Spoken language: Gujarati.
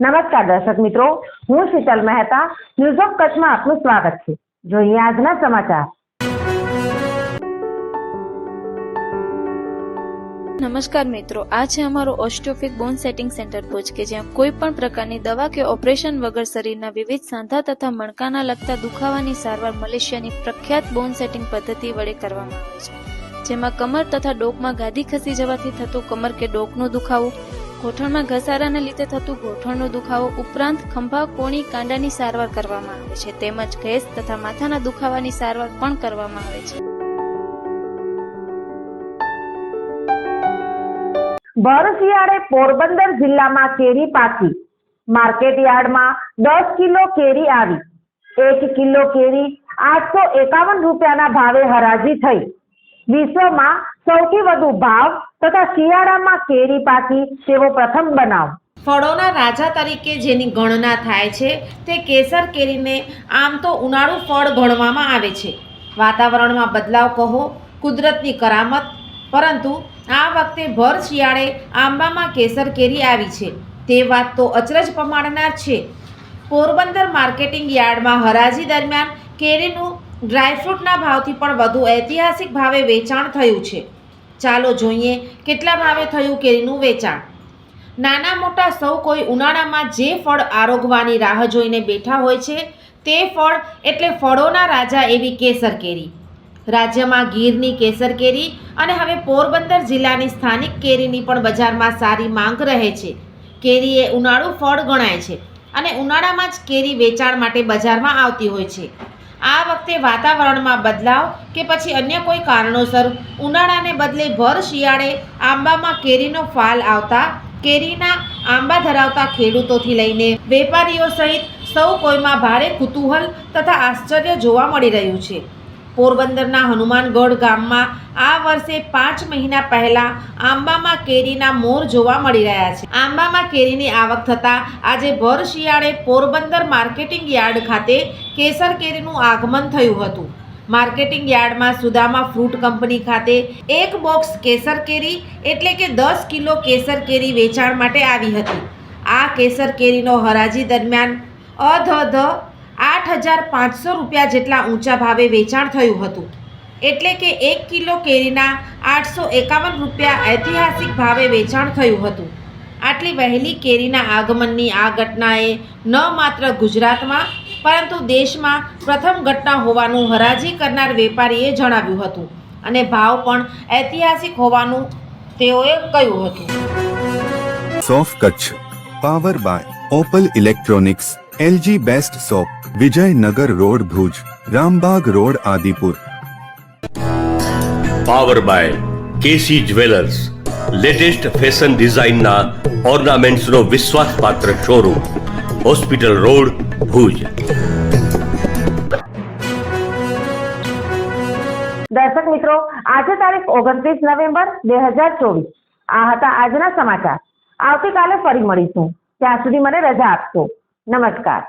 નમસ્કાર દર્શક મિત્રો, હું શીતલ મહેતા ન્યૂઝ ઓફ કચ્છમાં આપનું સ્વાગત છે। જોઈએ આજના સમાચાર। નમસ્કાર મિત્રો, આ છે અમારો ઓસ્ટિયોફિક બોન સેટિંગ સેન્ટર ભુજ કે જ્યાં કોઈ પણ પ્રકારની દવા કે ઓપરેશન વગર શરીરના વિવિધ સાંધા તથા મણકાના લગતા દુખાવાની સારવાર મલેશિયાની પ્રખ્યાત બોન સેટિંગ પદ્ધતિ વડે કરવામાં આવે છે, જેમાં કમર તથા ડોકમાં ગાદી ખસી જવાથી થતું કમર કે ડોકનો દુખાવો, ગોઠણમાં ઘસારાને લીધે થતું ગોઠણનો દુખાવો ઉપરાંત ખંભા, કોણી, કાંડાની સારવાર કરવામાં આવે છે, તેમજ ગેસ તથા માથાના દુખાવાની સારવાર પણ કરવામાં આવે છે। ભર શિયાળે પોરબંદર જિલ્લામાં કેરી પાકી। માર્કેટ યાર્ડમાં 10 કિલો કેરી આવી। 1 કિલો કેરી 851 રૂપિયાના ભાવે હરાજી થઈ। વિશ્વમાં સૌથી વધુ ભાવ તથા શિયાળામાં કેરી પાકી તેવો પ્રથમ બનાવ। ફળોના રાજા તરીકે જેની ગણના થાય છે તે કેસર કેરીને આમ તો ઉનાળુ ફળ ગણવામાં આવે છે। વાતાવરણમાં બદલાવ કહો, કુદરતની કરામત, પરંતુ આ વખતે ભર શિયાળે આંબામાં કેસર કેરી આવી છે તે વાત તો અચરજ પમાડનાર છે। પોરબંદર માર્કેટિંગ યાર્ડમાં હરાજી દરમિયાન કેરીનું ડ્રાયફ્રૂટના ભાવથી પણ વધુ ઐતિહાસિક ભાવે વેચાણ થયું છે। ચાલો જોઈએ કેટલા ભાવે થયું કેરીનું વેચાણ। નાના મોટા સૌ કોઈ ઉનાળામાં જે ફળ આરોગવાની રાહ જોઈને બેઠા હોય છે તે ફળ એટલે ફળોના રાજા એવી કેસર કેરી। રાજ્યમાં ગીરની કેસર કેરી અને હવે પોરબંદર જિલ્લાની સ્થાનિક કેરીની પણ બજારમાં સારી માંગ રહે છે। કેરી એ ઉનાળુ ફળ ગણાય છે અને ઉનાળામાં જ કેરી વેચાણ માટે બજારમાં આવતી હોય છે। આ વખતે વાતાવરણમાં બદલાવ કે પછી અન્ય કોઈ કારણોસર ઉનાળાને બદલે ભર શિયાળે આંબામાં કેરીનો ફાલ આવતા કેરીના આંબા ધરાવતા ખેડૂતોથી લઈને વેપારીઓ સહિત સૌ કોઈમાં ભારે કુતૂહલ તથા આશ્ચર્ય જોવા મળી રહ્યું છે। પોરબંદરના હનુમાનગઢ ગામમાં આ વર્ષે 5 મહિના પહેલા આંબામાં કેરીના મોર જોવા મળી રહ્યા છે। આંબામાં કેરીની આવક થતાં આજે ભર શિયાળે પોરબંદર માર્કેટિંગ યાર્ડ ખાતે કેસર કેરીનું આગમન થયું હતું। માર્કેટિંગ યાર્ડમાં સુદામા ફ્રૂટ કંપની ખાતે 1 બોક્સ કેસર કેરી એટલે કે 10 કિલો કેસર કેરી વેચાણ માટે આવી હતી। આ કેસર કેરીનો હરાજી દરમિયાન અધધ 8,500 રૂપિયા જેટલા ઊંચા ભાવે વેચાણ થયું હતું, એટલે કે 1 કિલો કેરીના 851 રૂપિયા ઐતિહાસિક ભાવે વેચાણ થયું હતું। આટલી વહેલી કેરીના આગમનની આ ઘટનાએ ન માત્ર ગુજરાતમાં પરંતુ દેશમાં પ્રથમ ઘટના હોવાનું હરાજી કરનાર વેપારીએ જણાવ્યું હતું અને ભાવ પણ ઐતિહાસિક હોવાનું તેઓએ કહ્યું હતું। સોફ Kutch power by Opal electronics, LG best shop, Vijaynagar road Bhuj, Rambag road Adipur. Power by KC jewellers, latest fashion ડિઝાઇનના ઓર્નામેન્ટ્સનો વિશ્વાસપાત્ર શોરૂમ, હોસ્પિટલ રોડ ભુજ। દર્શક મિત્રો, આજે તારીખ 29 નવેમ્બર 2024। આ હતા આજના સમાચાર। આવતીકાલે ફરી મળીશું, ત્યાં સુધી મને રજા આપશો। નમસ્કાર।